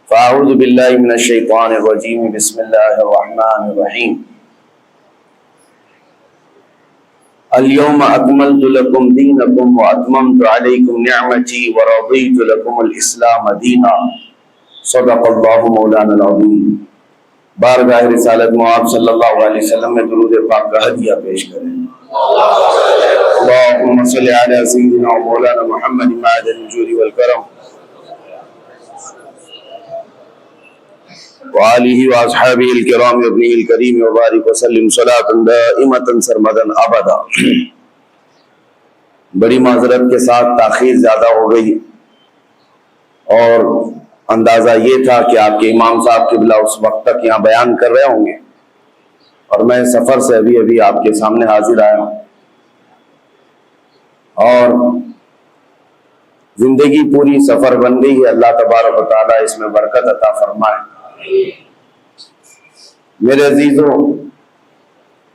فاعوذ باللہ من الشیطان الرجیم بسم اللہ الرحمن الرحیم اليوم اکملت لکم دینکم واتممت علیکم نعمتی ورضیت لکم الاسلام دینا صدق اللہ مولانا العظیم۔ بارگاہ رسالت مآب صلی اللہ علیہ وسلم میں درود پاک کا ہدیہ پیش کریں۔ اللہم صلی علی سیدنا مولانا محمد معدن الجود والکرم وآلہ واصحابہ الکرام وابنہ الکریم وبارک وسلم صلاۃ دائمۃ سرمدا ابدا۔ بڑی معذرت کے ساتھ تاخیر زیادہ ہو گئی اور اندازہ یہ تھا کہ آپ کے امام صاحب قبلہ اس وقت تک یہاں بیان کر رہے ہوں گے اور میں سفر سے ابھی آپ کے سامنے حاضر آیا ہوں، اور زندگی پوری سفر بن گئی ہے۔ اللہ تبارک و تعالیٰ اس میں برکت عطا فرمائے۔ میرے عزیزوں،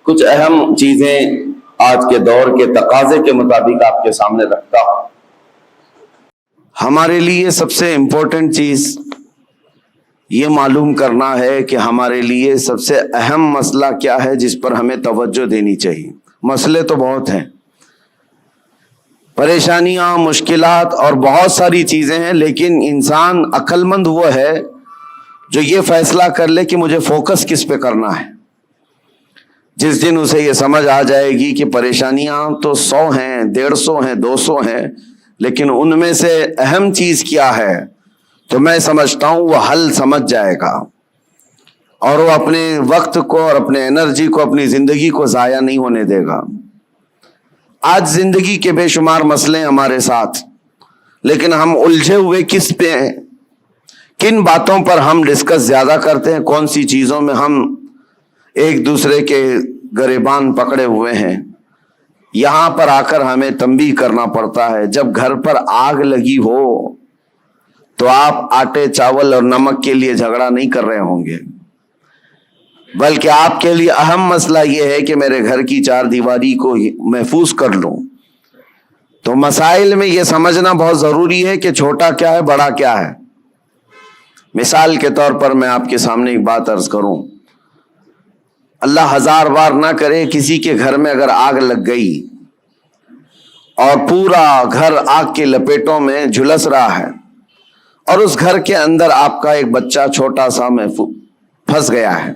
کچھ اہم چیزیں آج کے دور کے تقاضے کے مطابق آپ کے سامنے رکھتا ہوں۔ ہمارے لیے سب سے امپورٹنٹ چیز یہ معلوم کرنا ہے کہ ہمارے لیے سب سے اہم مسئلہ کیا ہے جس پر ہمیں توجہ دینی چاہیے۔ مسئلے تو بہت ہیں، پریشانیاں، مشکلات اور بہت ساری چیزیں ہیں، لیکن انسان عقل مند وہ ہے جو یہ فیصلہ کر لے کہ مجھے فوکس کس پہ کرنا ہے۔ جس دن اسے یہ سمجھ آ جائے گی کہ پریشانیاں تو 100 ہیں، 150 ہیں، 200 ہیں، لیکن ان میں سے اہم چیز کیا ہے، تو میں سمجھتا ہوں وہ حل سمجھ جائے گا اور وہ اپنے وقت کو اور اپنے انرجی کو، اپنی زندگی کو ضائع نہیں ہونے دے گا۔ آج زندگی کے بے شمار مسئلے ہمارے ساتھ، لیکن ہم الجھے ہوئے کس پہ ہیں؟ کن باتوں پر ہم ڈسکس زیادہ کرتے ہیں؟ کون سی چیزوں میں ہم ایک دوسرے کے گریبان پکڑے ہوئے ہیں؟ یہاں پر آ کر ہمیں تنبیہ کرنا پڑتا ہے۔ جب گھر پر آگ لگی ہو تو آپ آٹے، چاول اور نمک کے لیے جھگڑا نہیں کر رہے ہوں گے، بلکہ آپ کے لیے اہم مسئلہ یہ ہے کہ میرے گھر کی 4 دیواری کو محفوظ کر لوں۔ تو مسائل میں یہ سمجھنا بہت ضروری ہے کہ چھوٹا کیا ہے، بڑا کیا ہے۔ مثال کے طور پر میں آپ کے سامنے ایک بات عرض کروں، اللہ 1000 بار نہ کرے کسی کے گھر میں اگر آگ لگ گئی اور پورا گھر آگ کے لپیٹوں میں جھلس رہا ہے اور اس گھر کے اندر آپ کا ایک بچہ چھوٹا سا پھنس گیا ہے،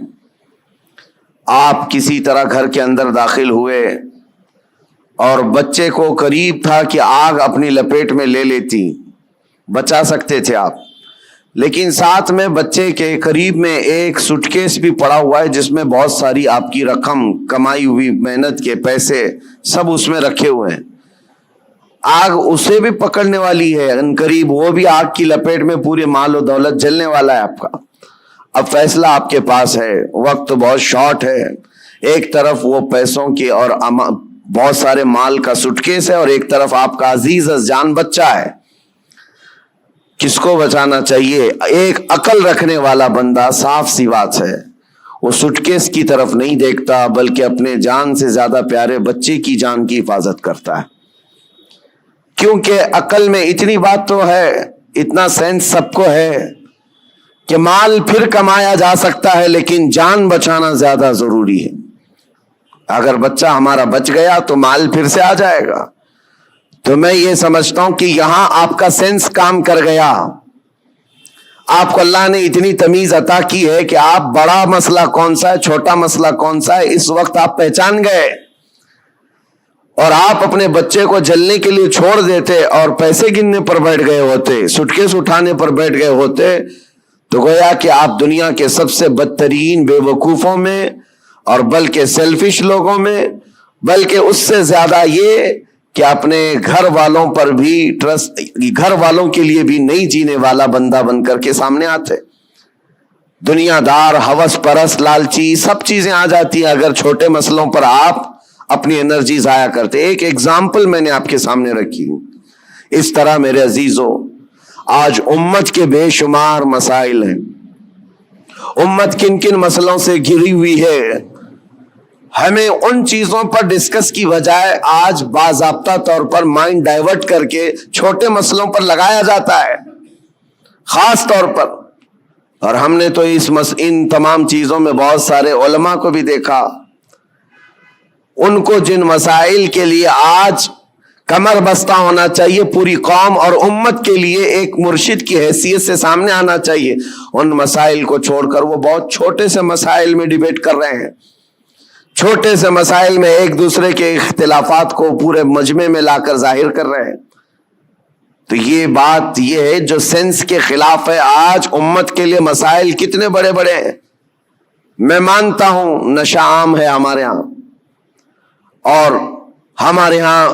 آپ کسی طرح گھر کے اندر داخل ہوئے اور بچے کو قریب تھا کہ آگ اپنی لپیٹ میں لے لیتی، بچا سکتے تھے آپ، لیکن ساتھ میں بچے کے قریب میں ایک سوٹ کیس بھی پڑا ہوا ہے جس میں بہت ساری آپ کی رقم، کمائی ہوئی محنت کے پیسے سب اس میں رکھے ہوئے ہیں۔ آگ اسے بھی پکڑنے والی ہے، ان قریب وہ بھی آگ کی لپیٹ میں پورے مال و دولت جلنے والا ہے آپ کا۔ اب فیصلہ آپ کے پاس ہے، وقت بہت شارٹ ہے، ایک طرف وہ پیسوں کی اور بہت سارے مال کا سوٹ کیس ہے اور ایک طرف آپ کا عزیز از جان بچہ ہے۔ کس کو بچانا چاہیے؟ ایک عقل رکھنے والا بندہ، صاف سی بات ہے، وہ سوٹ کیس کی طرف نہیں دیکھتا بلکہ اپنے جان سے زیادہ پیارے بچے کی جان کی حفاظت کرتا ہے، کیونکہ عقل میں اتنی بات تو ہے، اتنا سینس سب کو ہے کہ مال پھر کمایا جا سکتا ہے لیکن جان بچانا زیادہ ضروری ہے۔ اگر بچہ ہمارا بچ گیا تو مال پھر سے آ جائے گا۔ تو میں یہ سمجھتا ہوں کہ یہاں آپ کا سینس کام کر گیا، آپ کو اللہ نے اتنی تمیز عطا کی ہے کہ آپ بڑا مسئلہ کون سا ہے، چھوٹا مسئلہ کون سا ہے، اس وقت آپ پہچان گئے، اور آپ اپنے بچے کو جلنے کے لیے چھوڑ دیتے اور پیسے گننے پر بیٹھ گئے ہوتے، سوٹ کیس اٹھانے پر بیٹھ گئے ہوتے، تو گویا کہ آپ دنیا کے سب سے بدترین بے وقوفوں میں اور بلکہ سیلفش لوگوں میں، بلکہ اس سے زیادہ یہ کہ اپنے گھر والوں پر بھی ٹرسٹ، گھر والوں کے لیے بھی نہیں جینے والا بندہ بن کر کے سامنے آتے۔ دنیا دار، ہوس پرست، لالچی، سب چیزیں آ جاتی ہیں اگر چھوٹے مسئلوں پر آپ اپنی انرجی ضائع کرتے۔ ایک ایگزامپل میں نے آپ کے سامنے رکھی۔ اس طرح میرے عزیزوں، آج امت کے بے شمار مسائل ہیں، امت کن کن مسئلوں سے گھری ہوئی ہے، ہمیں ان چیزوں پر ڈسکس کی بجائے آج باضابطہ طور پر مائنڈ ڈائیورٹ کر کے چھوٹے مسئلوں پر لگایا جاتا ہے۔ خاص طور پر اور ہم نے تو ان تمام چیزوں میں بہت سارے علماء کو بھی دیکھا، ان کو جن مسائل کے لیے آج کمر بستہ ہونا چاہیے، پوری قوم اور امت کے لیے ایک مرشد کی حیثیت سے سامنے آنا چاہیے، ان مسائل کو چھوڑ کر وہ بہت چھوٹے سے مسائل میں ڈیبیٹ کر رہے ہیں، چھوٹے سے مسائل میں ایک دوسرے کے اختلافات کو پورے مجمع میں لا کر ظاہر کر رہے ہیں۔ تو یہ بات یہ ہے جو سینس کے خلاف ہے۔ آج امت کے لیے مسائل کتنے بڑے بڑے ہیں۔ میں مانتا ہوں نشہ عام ہے ہمارے ہاں، اور ہمارے ہاں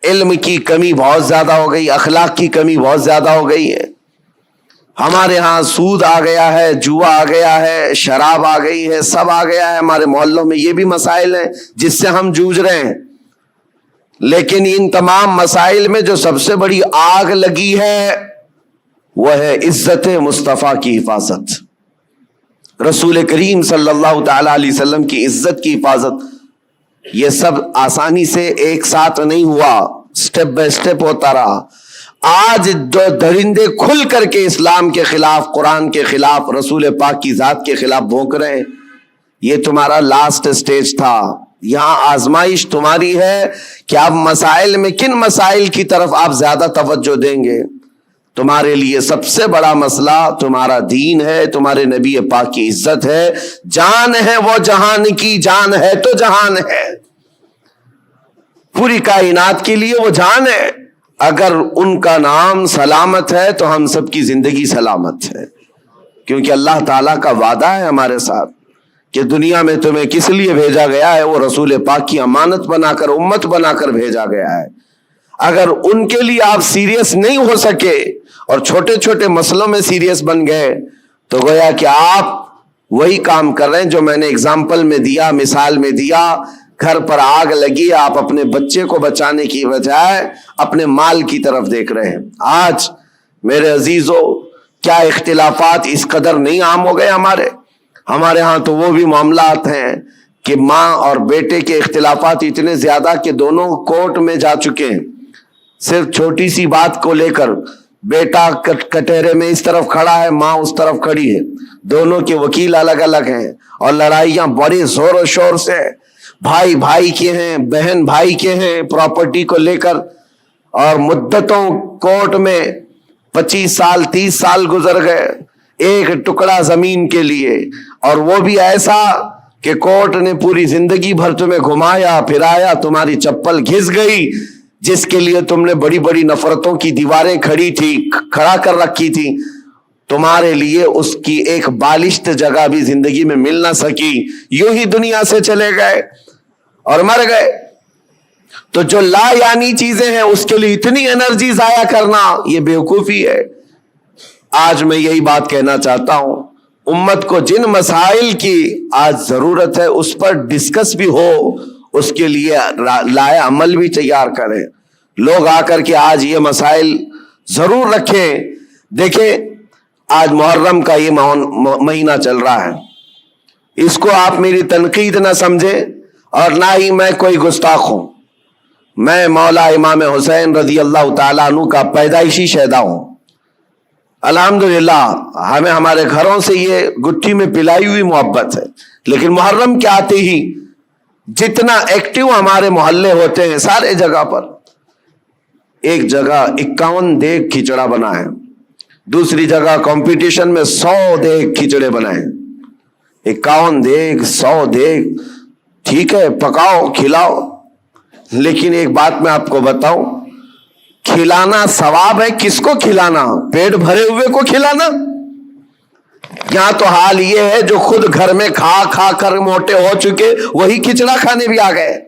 علم کی کمی بہت زیادہ ہو گئی، اخلاق کی کمی بہت زیادہ ہو گئی ہے، ہمارے ہاں سود آ گیا ہے، جوا آ گیا ہے، شراب آ گئی ہے، سب آ گیا ہے ہمارے محلوں میں۔ یہ بھی مسائل ہیں جس سے ہم جوجھ رہے ہیں، لیکن ان تمام مسائل میں جو سب سے بڑی آگ لگی ہے وہ ہے عزت مصطفیٰ کی حفاظت، رسول کریم صلی اللہ تعالی علیہ وسلم کی عزت کی حفاظت۔ یہ سب آسانی سے ایک ساتھ نہیں ہوا، سٹیپ بائی سٹیپ ہوتا رہا۔ آج جو درندے کھل کر کے اسلام کے خلاف، قرآن کے خلاف، رسول پاک کی ذات کے خلاف بھونک رہے ہیں، یہ تمہارا لاسٹ سٹیج تھا۔ یہاں آزمائش تمہاری ہے کہ آپ مسائل میں کن مسائل کی طرف آپ زیادہ توجہ دیں گے۔ تمہارے لیے سب سے بڑا مسئلہ تمہارا دین ہے، تمہارے نبی پاک کی عزت ہے، جان ہے وہ جہان کی، جان ہے تو جہان ہے، پوری کائنات کے لیے وہ جان ہے۔ اگر ان کا نام سلامت ہے تو ہم سب کی زندگی سلامت ہے، کیونکہ اللہ تعالیٰ کا وعدہ ہے ہمارے ساتھ کہ دنیا میں تمہیں کس لیے بھیجا گیا ہے، وہ رسول پاک کی امانت بنا کر، امت بنا کر بھیجا گیا ہے۔ اگر ان کے لیے آپ سیریس نہیں ہو سکے اور چھوٹے چھوٹے مسئلوں میں سیریس بن گئے تو گویا کہ آپ وہی کام کر رہے ہیں جو میں نے اگزامپل میں دیا، مثال میں دیا۔ گھر پر آگ لگی، آپ اپنے بچے کو بچانے کی بجائے اپنے مال کی طرف دیکھ رہے ہیں۔ آج میرے عزیزو، کیا اختلافات اس قدر نہیں عام ہو گئے ہمارے ہاں تو وہ بھی معاملات ہیں کہ ماں اور بیٹے کے اختلافات اتنے زیادہ کہ دونوں کورٹ میں جا چکے ہیں، صرف چھوٹی سی بات کو لے کر۔ بیٹا کٹہرے میں اس طرف کھڑا ہے، ماں اس طرف کھڑی ہے، دونوں کے وکیل الگ الگ ہیں، اور لڑائیاں بڑے زور و شور سے، بھائی بھائی کے ہیں، بہن بھائی کے ہیں، پراپرٹی کو لے کر، اور مدتوں کورٹ میں 25 سال 30 سال گزر گئے ایک ٹکڑا زمین کے لیے، اور وہ بھی ایسا کہ کورٹ نے پوری زندگی بھر تمہیں گھمایا پھرایا، تمہاری چپل گھس گئی، جس کے لیے تم نے بڑی بڑی نفرتوں کی دیواریں کھڑا کر رکھی تھی، تمہارے لیے اس کی ایک بالشت جگہ بھی زندگی میں مل نہ سکی، یوں ہی دنیا سے چلے گئے اور مر گئے۔ تو جو لا یعنی چیزیں ہیں اس کے لیے اتنی انرجی ضائع کرنا، یہ بیوقوفی ہے۔ آج میں یہی بات کہنا چاہتا ہوں، امت کو جن مسائل کی آج ضرورت ہے اس پر ڈسکس بھی ہو، اس کے لیے لائے عمل بھی تیار کریں۔ لوگ آ کر کے آج یہ مسائل ضرور رکھیں۔ دیکھیں، آج محرم کا یہ مہینہ چل رہا ہے، اس کو آپ میری تنقید نہ سمجھیں اور نہ ہی میں کوئی گستاخ ہوں۔ میں مولا امام حسین رضی اللہ تعالیٰ عنہ کا پیدائشی شہدا ہوں۔ الحمدللہ ہمیں ہمارے گھروں سے یہ گٹھی میں پلائی ہوئی محبت ہے، لیکن محرم کے آتے ہی جتنا ایکٹیو ہمارے محلے ہوتے ہیں، سارے جگہ پر ایک جگہ 51 دیگ کھچڑا بنا ہے، دوسری جگہ کمپٹیشن میں 100 دیگ کھچڑے بنائے، 51 دیگ 100 دیگ، ٹھیک ہے پکاؤ کھلاؤ، لیکن ایک بات میں آپ کو بتاؤں، کھلانا ثواب ہے، کس کو کھلانا؟ پیٹ بھرے ہوئے کو کھلانا؟ یہاں تو حال یہ ہے جو خود گھر میں کھا کھا کر موٹے ہو چکے وہی کھچڑا کھانے بھی آ گئے۔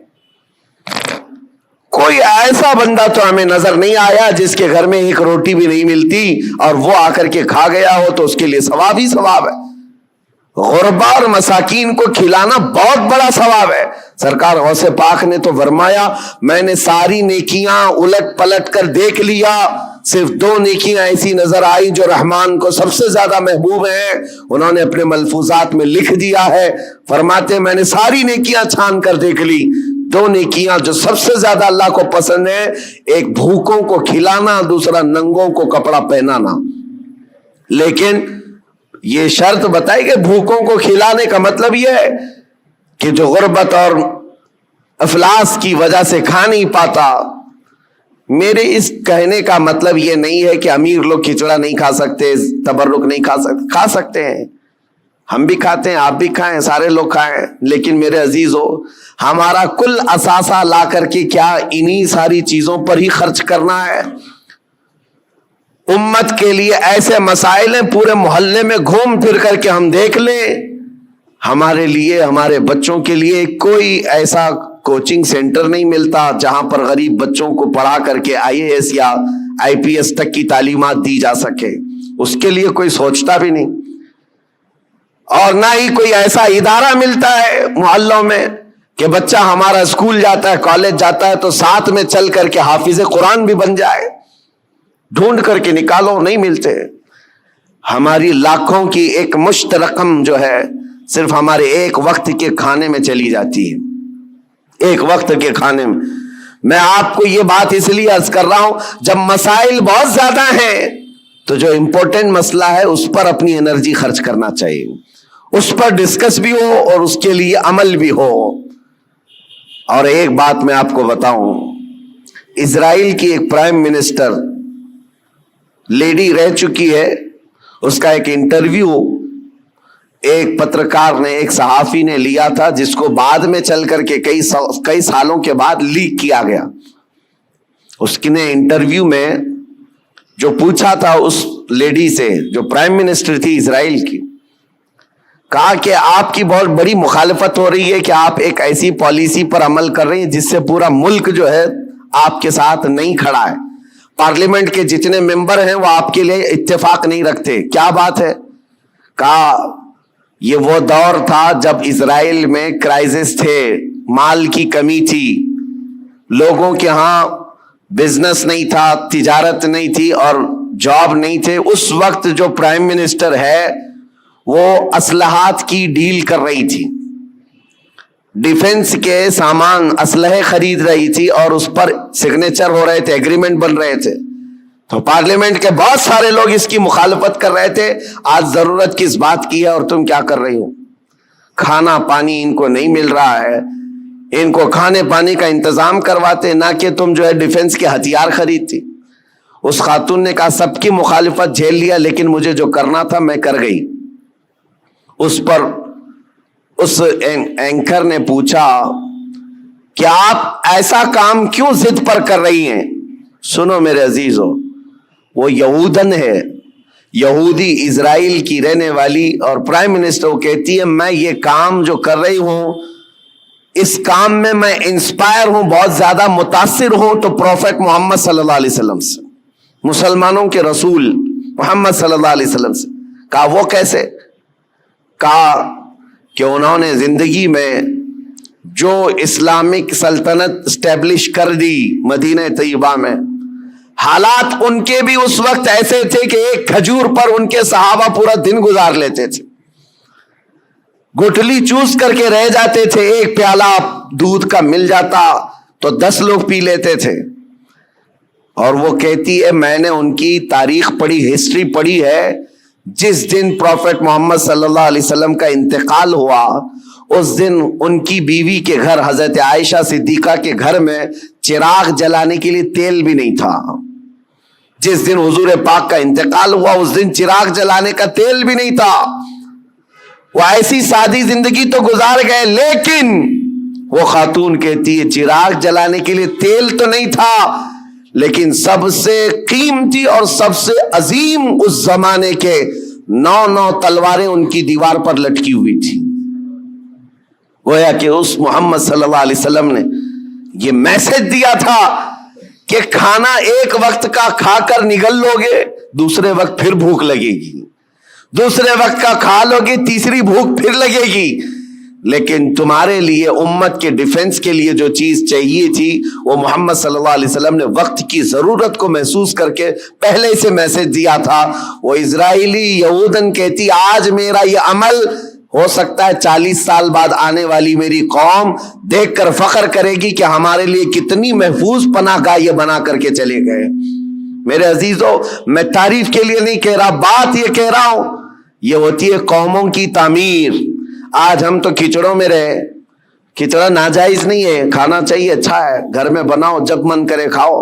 کوئی ایسا بندہ تو ہمیں نظر نہیں آیا جس کے گھر میں ایک روٹی بھی نہیں ملتی اور وہ آ کر کے کھا گیا ہو تو اس کے لیے ثواب ہی ثواب ہے۔ غربا اور مساکین کو کھلانا بہت بڑا ثواب ہے۔ سرکار غوث پاک نے تو فرمایا، میں نے ساری نیکیاں الٹ پلٹ کر دیکھ لیا، صرف 2 نیکیاں ایسی نظر آئی جو رحمان کو سب سے زیادہ محبوب ہیں، انہوں نے اپنے ملفوظات میں لکھ دیا ہے، فرماتے میں نے ساری نیکیاں چھان کر دیکھ لی، 2 نیکیاں جو سب سے زیادہ اللہ کو پسند ہے، ایک بھوکوں کو کھلانا، دوسرا ننگوں کو کپڑا پہنانا۔ لیکن یہ شرط بتائی کہ بھوکوں کو کھلانے کا مطلب یہ ہے کہ جو غربت اور افلاس کی وجہ سے کھا نہیں پاتا. میرے اس کہنے کا مطلب یہ نہیں ہے کہ امیر لوگ کھچڑا نہیں کھا سکتے, تبرک نہیں کھا سکتے ہیں. ہم بھی کھاتے ہیں, آپ بھی کھائیں, سارے لوگ کھائیں. لیکن میرے عزیزو, ہمارا کل اثاثہ لا کر کے کیا انہی ساری چیزوں پر ہی خرچ کرنا ہے؟ امت کے لیے ایسے مسائل ہیں, پورے محلے میں گھوم پھر کر کے ہم دیکھ لیں, ہمارے لیے, ہمارے بچوں کے لیے کوئی ایسا کوچنگ سینٹر نہیں ملتا جہاں پر غریب بچوں کو پڑھا کر کے IAS یا IPS تک کی تعلیمات دی جا سکے. اس کے لیے کوئی سوچتا بھی نہیں. اور نہ ہی کوئی ایسا ادارہ ملتا ہے محلوں میں کہ بچہ ہمارا اسکول جاتا ہے, کالج جاتا ہے تو ساتھ میں چل کر کے حافظ قرآن بھی بن جائے. ڈھونڈ کر کے نکالو, نہیں ملتے. ہماری لاکھوں کی ایک مشت رقم جو ہے صرف ہمارے ایک وقت کے کھانے میں چلی جاتی ہے. ایک وقت کے کھانے میں آپ کو یہ بات اس لیے عرض کر رہا ہوں, جب مسائل بہت زیادہ ہیں تو جو امپورٹنٹ مسئلہ ہے اس پر اپنی انرجی خرچ کرنا چاہیے, اس پر ڈسکس بھی ہو اور اس کے لیے عمل بھی ہو. اور ایک بات میں آپ کو بتاؤں, اسرائیل کی ایک پرائم منسٹر لیڈی رہ چکی ہے, اس کا ایک انٹرویو ایک پترکار نے, ایک صحافی نے لیا تھا, جس کو بعد میں چل کر کے کئی سالوں کے بعد لیک کیا گیا. اس نے انٹرویو میں جو پوچھا تھا اس لیڈی سے جو پرائم منسٹر تھی اسرائیل کی, کہا کہ آپ کی بہت بڑی مخالفت ہو رہی ہے کہ آپ ایک ایسی پالیسی پر عمل کر رہے ہیں جس سے پورا ملک جو ہے آپ کے ساتھ نہیں کھڑا ہے. پارلیمنٹ کے جتنے ممبر ہیں وہ آپ کے لیے اتفاق نہیں رکھتے. کیا بات ہے؟ کہا یہ وہ دور تھا جب اسرائیل میں کرائسس تھے, مال کی کمی تھی, لوگوں کے ہاں بزنس نہیں تھا, تجارت نہیں تھی اور جاب نہیں تھے. اس وقت جو پرائم منسٹر ہے وہ اسلحات کی ڈیل کر رہی تھی, ڈیفنس کے سامان, اسلحے خرید رہی تھی اور اس پر سگنیچر ہو رہے تھے, ایگریمنٹ بن رہے تھے. تو پارلیمنٹ کے بہت سارے لوگ اس کی مخالفت کر رہے تھے. آج ضرورت کس بات کی ہے اور تم کیا کر رہی ہو؟ کھانا پانی ان کو نہیں مل رہا ہے, ان کو کھانے پانی کا انتظام کرواتے, نہ کہ تم جو ہے ڈیفنس کے ہتھیار خریدتی. اس خاتون نے کہا سب کی مخالفت جھیل لیا لیکن مجھے جو کرنا تھا میں کر گئی. اس پر اس اینکر نے پوچھا کہ آپ ایسا کام کیوں ضد پر کر رہی ہیں؟ سنو میرے عزیزو, وہ یہودن ہے, یہودی, اسرائیل کی رہنے والی, اور پرائم منسٹر وہ کہتی ہے میں یہ کام جو کر رہی ہوں اس کام میں انسپائر ہوں, بہت زیادہ متاثر ہوں تو پروفیٹ محمد صلی اللہ علیہ وسلم سے, مسلمانوں کے رسول محمد صلی اللہ علیہ وسلم سے. کہا وہ کیسے؟ کہا کہ انہوں نے زندگی میں جو اسلامک سلطنت اسٹیبلش کر دی مدینہ طیبہ میں, حالات ان کے بھی اس وقت ایسے تھے کہ ایک کھجور پر ان کے صحابہ پورا دن گزار لیتے تھے, گٹلی چوس کر کے رہ جاتے تھے. ایک پیالہ دودھ کا مل جاتا تو 10 لوگ پی لیتے تھے. اور وہ کہتی ہے میں نے ان کی تاریخ پڑھی, ہسٹری پڑھی ہے, جس دن پروفیٹ محمد صلی اللہ علیہ وسلم کا انتقال ہوا اس دن ان کی بیوی کے گھر حضرت عائشہ صدیقہ کے گھر میں چراغ جلانے کے لیے تیل بھی نہیں تھا. جس دن حضور پاک کا انتقال ہوا اس دن چراغ جلانے کا تیل بھی نہیں تھا. وہ ایسی سادی زندگی تو گزار گئے, لیکن وہ خاتون کہتی ہے چراغ جلانے کے لیے تیل تو نہیں تھا, لیکن سب سے قیمتی اور سب سے عظیم اس زمانے کے 9 تلواریں ان کی دیوار پر لٹکی ہوئی تھی. گویا کہ اس محمد صلی اللہ علیہ وسلم نے یہ میسج دیا تھا کہ کھانا ایک وقت کا کھا کر نگل لوگے, دوسرے وقت پھر بھوک لگے گی, دوسرے وقت کا کھا لوگے, تیسری بھوک پھر لگے گی. لیکن تمہارے لیے امت کے ڈیفنس کے لیے جو چیز چاہیے تھی وہ محمد صلی اللہ علیہ وسلم نے وقت کی ضرورت کو محسوس کر کے پہلے سے میسج دیا تھا. وہ اسرائیلی یہودن کہتی آج میرا یہ عمل ہو سکتا ہے 40 سال بعد آنے والی میری قوم دیکھ کر فخر کرے گی کہ ہمارے لیے کتنی محفوظ پناہ گاہ یہ بنا کر کے چلے گئے. میرے عزیزو, میں تعریف کے لیے نہیں کہہ رہا, بات یہ کہہ رہا ہوں یہ ہوتی ہے قوموں کی تعمیر. آج ہم تو کھچڑوں میں رہے. کھچڑا ناجائز نہیں ہے، کھانا چاہیے، اچھا ہے، گھر میں بناؤ، جب من کرے کھاؤ،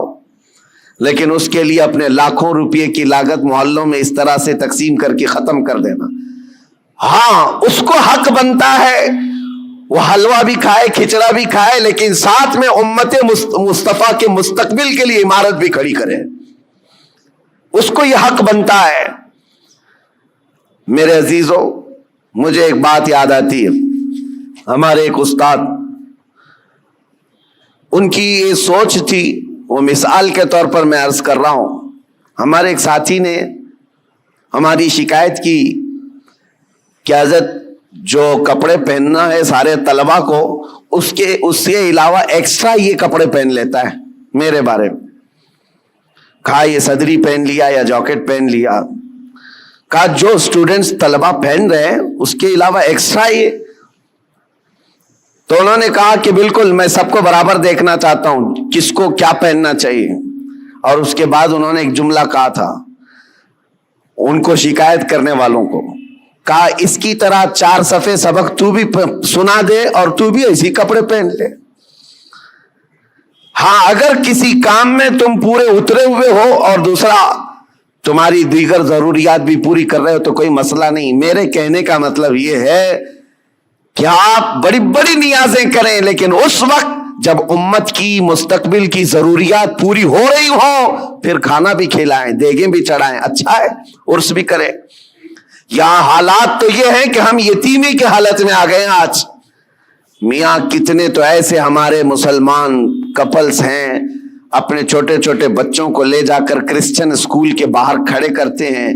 لیکن اس کے لیے اپنے لاکھوں روپے کی لاگت محلوں میں اس طرح سے تقسیم کر کے ختم کر دینا. ہاں اس کو حق بنتا ہے وہ حلوہ بھی کھائے، کھچڑا بھی کھائے، لیکن ساتھ میں امت مصطفیٰ کے مستقبل کے لیے عمارت بھی کھڑی کرے. اس کو یہ حق بنتا ہے. میرے عزیزو، مجھے ایک بات یاد آتی ہے. ہمارے ایک استاد، ان کی یہ سوچ تھی، وہ مثال کے طور پر میں عرض کر رہا ہوں. ہمارے ایک ساتھی نے ہماری شکایت کی کہ حضرت جو کپڑے پہننا ہے سارے طلبہ کو، اس کے علاوہ ایکسٹرا یہ کپڑے پہن لیتا ہے میرے بارے میں. کہا یہ صدری پہن لیا یا جاکٹ پہن لیا. کہا جو اسٹوڈنٹس طلبہ پہن رہے ہیں اس کے علاوہ ایکسٹرا یہ. تو انہوں نے کہا کہ بالکل میں سب کو برابر دیکھنا چاہتا ہوں، کس کو کیا پہننا چاہیے. اور اس کے بعد انہوں نے ایک جملہ کہا تھا ان کو شکایت کرنے والوں کو. کہا اس کی طرح 4 صفحے سبق تو بھی سنا دے اور تو بھی ایسی کپڑے پہن لے. ہاں اگر کسی کام میں تم پورے اترے ہوئے ہو اور دوسرا تمہاری دیگر ضروریات بھی پوری کر رہے ہو تو کوئی مسئلہ نہیں. میرے کہنے کا مطلب یہ ہے کہ آپ بڑی بڑی نیازیں کریں، لیکن اس وقت جب امت کی مستقبل کی ضروریات پوری ہو رہی ہو پھر کھانا بھی کھلائیں، دیگیں بھی چڑھائیں، اچھا ہے، عرس بھی کریں. یہاں حالات تو یہ ہے کہ ہم یتیمی کے حالت میں آ گئے ہیں آج. میاں کتنے تو ایسے ہمارے مسلمان کپلز ہیں اپنے چھوٹے چھوٹے بچوں کو لے جا کر کرسچن اسکول کے باہر کھڑے کرتے ہیں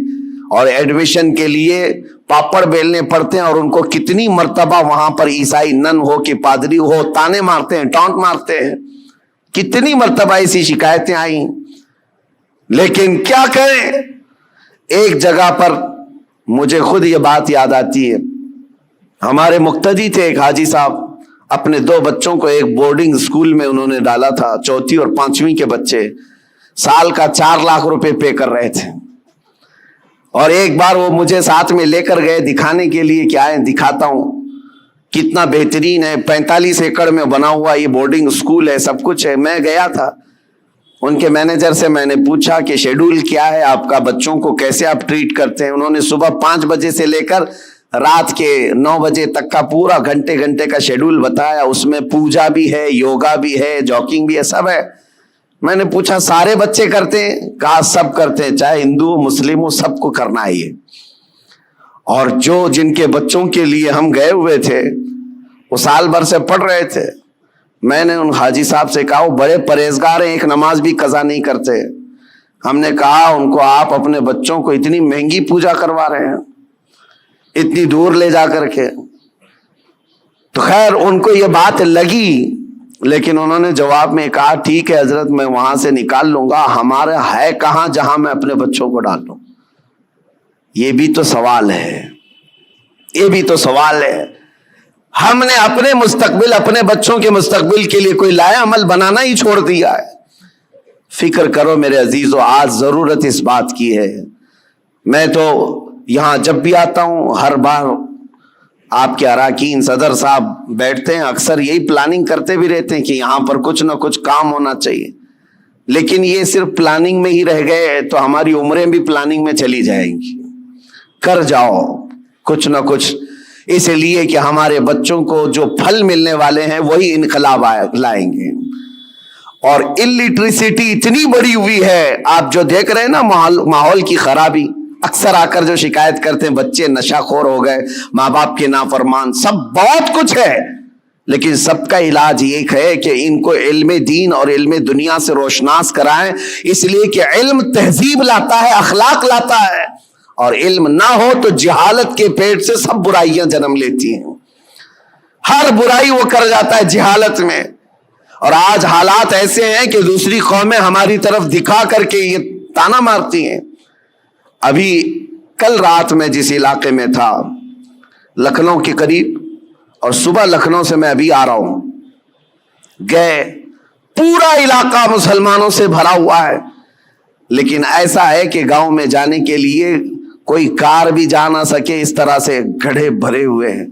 اور ایڈمیشن کے لیے پاپڑ بیلنے پڑتے ہیں، اور ان کو کتنی مرتبہ وہاں پر عیسائی نن ہو کہ پادری ہو تانے مارتے ہیں، ٹانٹ مارتے ہیں. کتنی مرتبہ ایسی شکایتیں آئیں. لیکن کیا کریں، ایک جگہ پر مجھے خود یہ بات یاد آتی ہے. ہمارے مقتدی تھے ایک حاجی صاحب، اپنے 2 بچوں کو ایک بورڈنگ اسکول میں انہوں نے ڈالا تھا، 4تھی اور 5ویں کے بچے. سال کا 4 لاکھ روپے پے کر رہے تھے. اور ایک بار وہ مجھے ساتھ میں لے کر گئے دکھانے کے لیے کہ آئیں دکھاتا ہوں کتنا بہترین ہے، 45 ایکڑ میں بنا ہوا یہ بورڈنگ اسکول ہے، سب کچھ ہے. میں گیا تھا ان کے مینیجر سے، میں نے پوچھا کہ شیڈول کیا ہے آپ کا، بچوں کو کیسے آپ ٹریٹ کرتے ہیں. انہوں نے صبح 5 بجے سے لے کر رات کے 9 بجے تک کا پورا گھنٹے کا شیڈول بتایا. اس میں پوجا بھی ہے، یوگا بھی ہے، جاگنگ بھی ہے، سب ہے. میں نے پوچھا سارے بچے کرتے ہیں؟ کہا سب کرتے ہیں، چاہے ہندو مسلم ہو، سب کو کرنا ہے یہ. اور جن کے بچوں کے لیے ہم گئے ہوئے تھے وہ سال بھر سے پڑھ رہے تھے. میں نے ان حاجی صاحب سے کہا وہ بڑے پرہیزگار ہیں، ایک نماز بھی قضا نہیں کرتے. ہم نے کہا ان کو آپ اپنے بچوں کو اتنی مہنگی پوجا کروا رہے ہیں اتنی دور لے جا کر کے. تو خیر ان کو یہ بات لگی، لیکن انہوں نے جواب میں کہا ٹھیک ہے حضرت میں وہاں سے نکال لوں گا، ہمارا ہے کہاں جہاں میں اپنے بچوں کو ڈال لوں. یہ بھی تو سوال ہے، یہ بھی تو سوال ہے. ہم نے اپنے مستقبل، اپنے بچوں کے مستقبل کے لیے کوئی لایا عمل بنانا ہی چھوڑ دیا ہے. فکر کرو میرے عزیزو، آج ضرورت اس بات کی ہے. میں تو یہاں جب بھی آتا ہوں ہر بار آپ کے اراکین صدر صاحب بیٹھتے ہیں، اکثر یہی پلاننگ کرتے بھی رہتے ہیں کہ یہاں پر کچھ نہ کچھ کام ہونا چاہیے. لیکن یہ صرف پلاننگ میں ہی رہ گئے تو ہماری عمریں بھی پلاننگ میں چلی جائیں گی. کر جاؤ کچھ نہ کچھ، اس لیے کہ ہمارے بچوں کو جو پھل ملنے والے ہیں وہی انقلاب لائیں گے. اور الٹریسٹی اتنی بڑی ہوئی ہے، آپ جو دیکھ رہے ہیں نا ماحول کی خرابی. اکثر آ کر جو شکایت کرتے ہیں بچے نشہ خور ہو گئے، ماں باپ کے نافرمان، سب بہت کچھ ہے، لیکن سب کا علاج یہ ہے کہ ان کو علم دین اور علم دنیا سے روشناس کرائیں. اس لیے کہ علم تہذیب لاتا ہے، اخلاق لاتا ہے، اور علم نہ ہو تو جہالت کے پیٹ سے سب برائیاں جنم لیتی ہیں. ہر برائی وہ کر جاتا ہے جہالت میں. اور آج حالات ایسے ہیں کہ دوسری قومیں ہماری طرف دکھا کر کے یہ تانا مارتی ہیں. ابھی کل رات میں جس علاقے میں تھا لکھنؤ کے قریب، اور صبح لکھنؤ سے میں ابھی آ رہا ہوں، گئے پورا علاقہ مسلمانوں سے بھرا ہوا ہے. لیکن ایسا ہے کہ گاؤں میں جانے کے لیے کوئی کار بھی جا نہ سکے، اس طرح سے گڑھے بھرے ہوئے ہیں،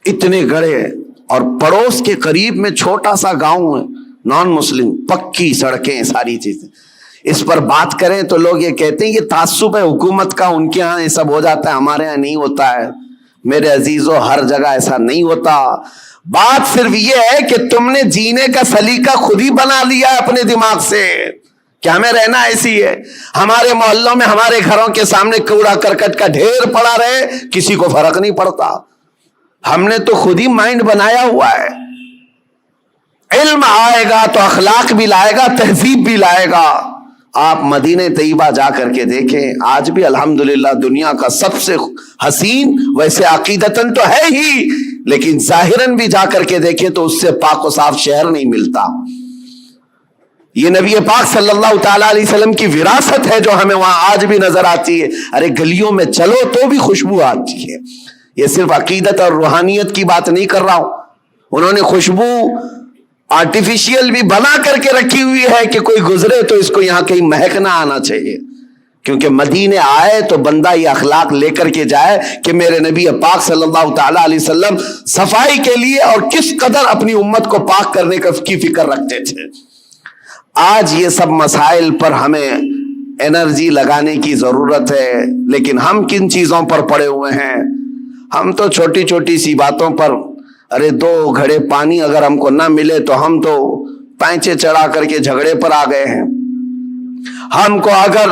اتنے گڑھے، اور پڑوس کے قریب میں چھوٹا سا گاؤں ہے نان مسلم، پکی سڑکیں، ساری چیزیں. اس پر بات کریں تو لوگ یہ کہتے ہیں یہ تعصب ہے حکومت کا، ان کے ہاں یہ سب ہو جاتا ہے، ہمارے ہاں نہیں ہوتا ہے. میرے عزیزو، ہر جگہ ایسا نہیں ہوتا. بات صرف یہ ہے کہ تم نے جینے کا سلیقہ خود ہی بنا لیا ہے اپنے دماغ سے کہ ہمیں رہنا ایسی ہے. ہمارے محلوں میں، ہمارے گھروں کے سامنے کوڑا کرکٹ کا ڈھیر پڑا رہے، کسی کو فرق نہیں پڑتا. ہم نے تو خود ہی مائنڈ بنایا ہوا ہے. علم آئے گا تو اخلاق بھی لائے گا، تہذیب بھی لائے گا. آپ مدینہ طیبہ جا کر کے دیکھیں، آج بھی الحمدللہ دنیا کا سب سے حسین، ویسے عقیدتاً تو ہے ہی، لیکن ظاہراً بھی جا کر کے دیکھیں تو اس سے پاک و صاف شہر نہیں ملتا. یہ نبی پاک صلی اللہ تعالیٰ علیہ وسلم کی وراثت ہے جو ہمیں وہاں آج بھی نظر آتی ہے. ارے گلیوں میں چلو تو بھی خوشبو آتی ہے. یہ صرف عقیدت اور روحانیت کی بات نہیں کر رہا ہوں. انہوں نے خوشبو آرٹیفیشیل بھی بنا کر کے رکھی ہوئی ہے کہ کوئی گزرے تو اس کو یہاں کہیں مہک نہ آنا چاہیے، کیونکہ مدینے آئے تو بندہ یہ اخلاق لے کر کے جائے کہ میرے نبی پاک صلی اللہ تعالیٰ علیہ وسلم صفائی کے لیے اور کس قدر اپنی امت کو پاک کرنے کی فکر رکھتے تھے. آج یہ سب مسائل پر ہمیں انرجی لگانے کی ضرورت ہے، لیکن ہم کن چیزوں پر پڑے ہوئے ہیں؟ ہم تو چھوٹی چھوٹی سی باتوں پر، ارے 2 گھڑے پانی اگر ہم کو نہ ملے تو ہم تو پینچے چڑھا کر کے جھگڑے پر آ گئے ہیں. ہم کو اگر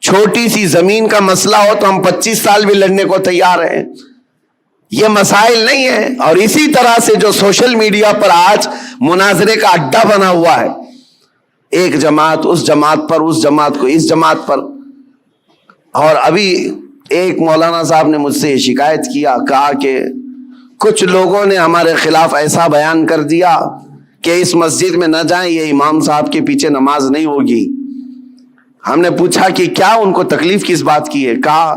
چھوٹی سی زمین کا مسئلہ ہو تو ہم 25 سال بھی لڑنے کو تیار ہیں. یہ مسائل نہیں ہیں. اور اسی طرح سے جو سوشل میڈیا پر آج مناظرے کا اڈا بنا ہوا ہے، ایک جماعت اس جماعت پر، اس جماعت کو اس جماعت پر. اور ابھی ایک مولانا صاحب نے مجھ سے شکایت کیا، کہا کہ کچھ لوگوں نے ہمارے خلاف ایسا بیان کر دیا کہ اس مسجد میں نہ جائیں، یہ امام صاحب کے پیچھے نماز نہیں ہوگی. ہم نے پوچھا کہ کیا ان کو تکلیف کس بات کی ہے؟ کہا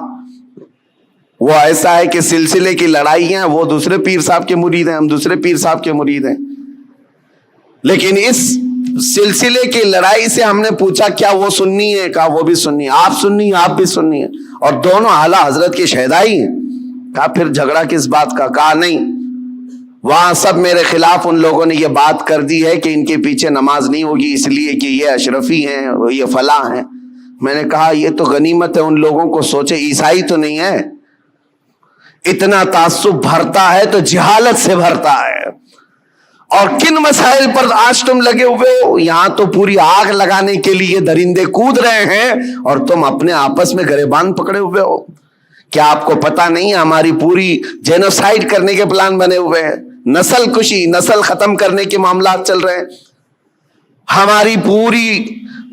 وہ ایسا ہے کہ سلسلے کی لڑائی ہیں، وہ دوسرے پیر صاحب کے مرید ہیں، ہم دوسرے پیر صاحب کے مرید ہیں. لیکن اس سلسلے کی لڑائی سے ہم نے پوچھا کیا وہ سنی ہے؟ کہا وہ بھی سنی ہے. آپ سنی ہیں؟ آپ بھی سنی ہیں، اور دونوں اعلیٰ حضرت کے شہدائی ہیں. کہا پھر جھگڑا کس بات کا؟ کہا نہیں، وہاں سب میرے خلاف ان لوگوں نے یہ بات کر دی ہے کہ ان کے پیچھے نماز نہیں ہوگی اس لیے کہ یہ اشرفی ہیں، یہ فلاں ہیں. میں نے کہا یہ تو غنیمت ہے ان لوگوں کو، سوچے عیسائی تو نہیں ہے. اتنا تعصب بھرتا ہے تو جہالت سے بھرتا ہے. اور کن مسائل پر آج تم لگے ہوئے ہو؟ یہاں تو پوری آگ لگانے کے لیے درندے کود رہے ہیں اور تم اپنے آپس میں گریبان پکڑے ہوئے ہو. کیا آپ کو پتا نہیں ہے ہماری پوری جینوسائیڈ کرنے کے پلان بنے ہوئے ہیں، نسل کشی، نسل ختم کرنے کے معاملات چل رہے ہیں. ہماری پوری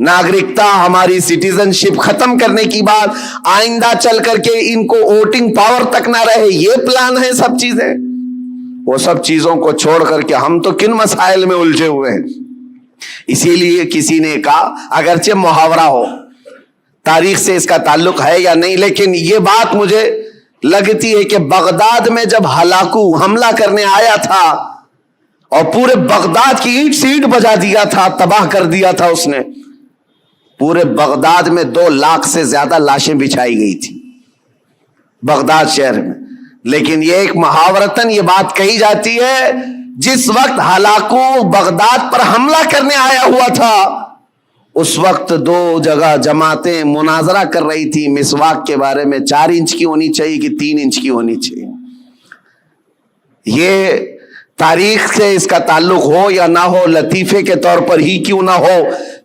ناگرکتا، ہماری سٹیزن شپ ختم کرنے کی بات، آئندہ چل کر کے ان کو ووٹنگ پاور تک نہ رہے، یہ پلان ہے سب چیزیں. وہ سب چیزوں کو چھوڑ کر کے ہم تو کن مسائل میں الجھے ہوئے ہیں. اسی لیے کسی نے کہا، اگرچہ محاورہ ہو، تاریخ سے اس کا تعلق ہے یا نہیں، لیکن یہ بات مجھے لگتی ہے کہ بغداد میں جب ہلاکو حملہ کرنے آیا تھا اور پورے بغداد کی اینٹ سے اینٹ بجا دیا تھا، تباہ کر دیا تھا اس نے، پورے بغداد میں 2 لاکھ سے زیادہ لاشیں بچھائی گئی تھی بغداد شہر میں. لیکن یہ ایک محاورتاً یہ بات کہی جاتی ہے، جس وقت ہلاکو بغداد پر حملہ کرنے آیا ہوا تھا اس وقت 2 جگہ جماعتیں مناظرہ کر رہی تھی مسواک کے بارے میں، 4 انچ کی ہونی چاہیے کہ 3 انچ کی ہونی چاہیے. یہ تاریخ سے اس کا تعلق ہو یا نہ ہو، لطیفے کے طور پر ہی کیوں نہ ہو،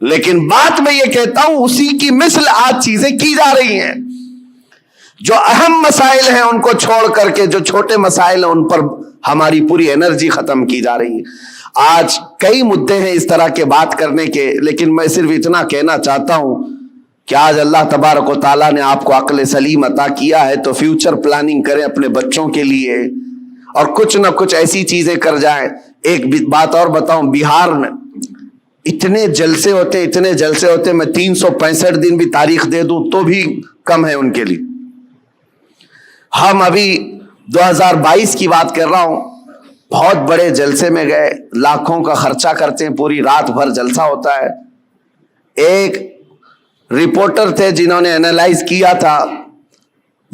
لیکن بات میں یہ کہتا ہوں اسی کی مثل آج چیزیں کی جا رہی ہیں. جو اہم مسائل ہیں ان کو چھوڑ کر کے جو چھوٹے مسائل ہیں ان پر ہماری پوری انرجی ختم کی جا رہی ہے. آج کئی مدعے ہیں اس طرح کے بات کرنے کے، لیکن میں صرف اتنا کہنا چاہتا ہوں کہ آج اللہ تبارک و تعالیٰ نے آپ کو عقل سلیم عطا کیا ہے تو فیوچر پلاننگ کریں اپنے بچوں کے لیے اور کچھ نہ کچھ ایسی چیزیں کر جائیں. ایک بات اور بتاؤں، بہار میں اتنے جلسے ہوتے میں 365 دن بھی تاریخ دے دوں تو بھی کم ہے ان کے لیے. ہم ابھی 2022 کی بات کر رہا ہوں، بہت بڑے جلسے میں گئے، لاکھوں کا خرچہ کرتے ہیں، پوری رات بھر جلسہ ہوتا ہے. ایک رپورٹر تھے جنہوں نے اینالائز کیا تھا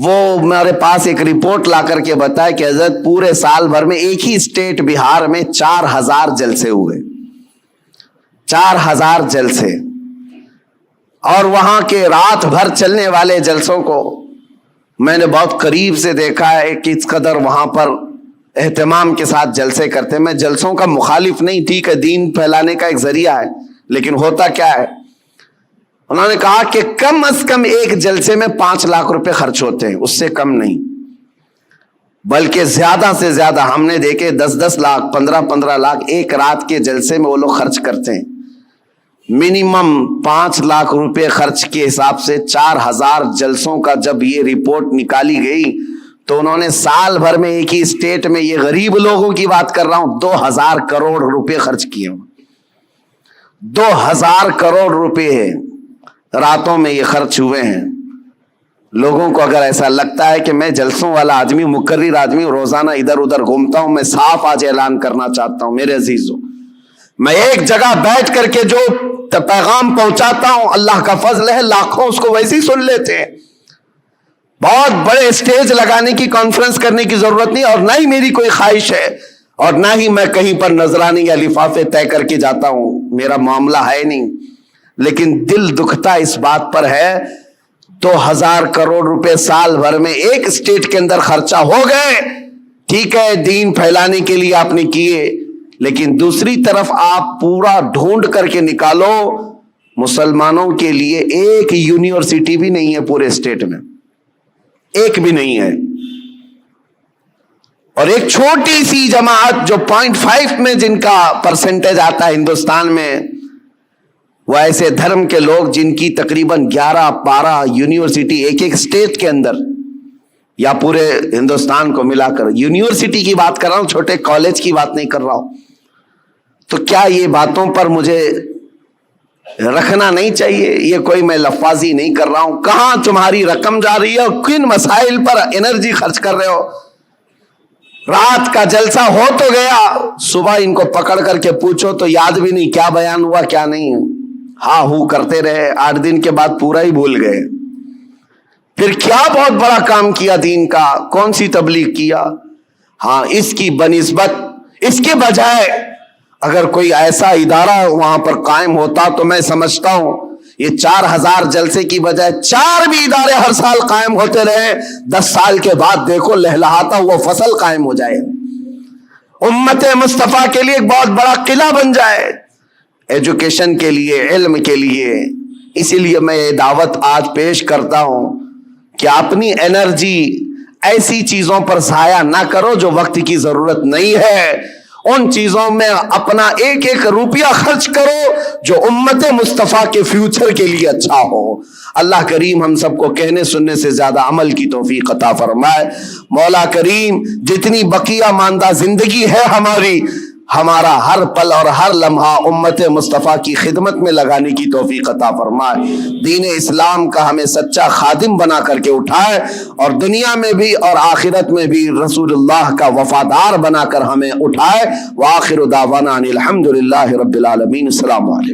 وہ میرے پاس ایک رپورٹ لا کر کے بتایا کہ حضرت پورے سال بھر میں ایک ہی اسٹیٹ بہار میں 4000 جلسے ہوئے، 4000 جلسے، اور وہاں کے رات بھر چلنے والے جلسوں کو میں نے بہت قریب سے دیکھا ہے کہ اس قدر وہاں پر اہتمام کے ساتھ جلسے کرتے. میں جلسوں کا مخالف نہیں، ٹھیک ہے، دین پھیلانے کا ایک ذریعہ ہے، لیکن ہوتا کیا ہے، انہوں نے کہا کہ کم از کم ایک جلسے میں 5 لاکھ روپے خرچ ہوتے ہیں، اس سے کم نہیں، بلکہ زیادہ سے زیادہ ہم نے دیکھے 10-10 لاکھ 15-15 لاکھ ایک رات کے جلسے میں وہ لوگ خرچ کرتے ہیں. منیمم 5 لاکھ روپے خرچ کے حساب سے 4000 جلسوں کا جب یہ رپورٹ نکالی گئی تو انہوں نے سال بھر میں ایک ہی اسٹیٹ میں، یہ غریب لوگوں کی بات کر رہا ہوں، 2000 کروڑ روپے خرچ کیے. 2000 کروڑ روپے راتوں میں یہ خرچ ہوئے ہیں. لوگوں کو اگر ایسا لگتا ہے کہ میں جلسوں والا آدمی، مقرر آدمی، روزانہ ادھر ادھر گھومتا ہوں، میں صاف آج اعلان کرنا چاہتا ہوں میرے عزیزوں، میں ایک جگہ بیٹھ کر کے جو پیغام پہنچاتا ہوں، اللہ کا فضل ہے لاکھوں اس کو ویسے ہی سن لیتے ہیں. بہت بڑے اسٹیج لگانے کی، کانفرنس کرنے کی ضرورت نہیں، اور نہ ہی میری کوئی خواہش ہے، اور نہ ہی میں کہیں پر نذرانے یا لفافے طے کر کے جاتا ہوں، میرا معاملہ ہے نہیں. لیکن دل دکھتا اس بات پر ہے 2000 کروڑ روپے سال بھر میں ایک اسٹیٹ کے اندر خرچہ ہو گئے. ٹھیک ہے، دین پھیلانے کے لیے آپ نے کیے، لیکن دوسری طرف آپ پورا ڈھونڈ کر کے نکالو، مسلمانوں کے لیے ایک یونیورسٹی بھی نہیں ہے پورے اسٹیٹ میں، ایک بھی نہیں ہے. اور ایک چھوٹی سی جماعت جو 0.5 میں جن کا پرسنٹیج آتا ہے ہندوستان میں، وہ ایسے دھرم کے لوگ جن کی تقریباً 11-12 یونیورسٹی ایک ایک اسٹیٹ کے اندر یا پورے ہندوستان کو ملا کر، یونیورسٹی کی بات کر رہا ہوں، چھوٹے کالج کی بات نہیں کر رہا ہوں. تو کیا یہ باتوں پر مجھے رکھنا نہیں چاہیے؟ یہ کوئی میں لفاظی نہیں کر رہا ہوں. کہاں تمہاری رقم جا رہی ہے اور کن مسائل پر انرجی خرچ کر رہے ہو؟ رات کا جلسہ ہو تو گیا، صبح ان کو پکڑ کر کے پوچھو تو یاد بھی نہیں کیا بیان ہوا کیا نہیں، ہاں ہو کرتے رہے، 8 دن کے بعد پورا ہی بھول گئے. پھر کیا بہت بڑا کام کیا دین کا، کون سی تبلیغ کیا؟ ہاں، اس کی بنسبت، اس کے بجائے اگر کوئی ایسا ادارہ وہاں پر قائم ہوتا تو میں سمجھتا ہوں یہ 4000 جلسے کی بجائے 4 بھی ادارے ہر سال قائم ہوتے رہے، 10 سال کے بعد دیکھو لہلہاتا ہوا فصل قائم ہو جائے، امت مصطفیٰ کے لیے ایک بہت بڑا قلعہ بن جائے، ایجوکیشن کے لیے، علم کے لیے. اسی لیے میں یہ دعوت آج پیش کرتا ہوں کہ اپنی انرجی ایسی چیزوں پر ضائع نہ کرو جو وقت کی ضرورت نہیں ہے. ان چیزوں میں اپنا ایک ایک روپیہ خرچ کرو جو امت مصطفیٰ کے فیوچر کے لیے اچھا ہو. اللہ کریم ہم سب کو کہنے سننے سے زیادہ عمل کی توفیق عطا فرمائے. مولا کریم جتنی بقیہ ماندہ زندگی ہے ہماری، ہمارا ہر پل اور ہر لمحہ امت مصطفیٰ کی خدمت میں لگانے کی توفیق عطا فرمائے. دین اسلام کا ہمیں سچا خادم بنا کر کے اٹھائے، اور دنیا میں بھی اور آخرت میں بھی رسول اللہ کا وفادار بنا کر ہمیں اٹھائے. وآخر دعوانا ان الحمدللہ رب العالمین. السلام علیکم.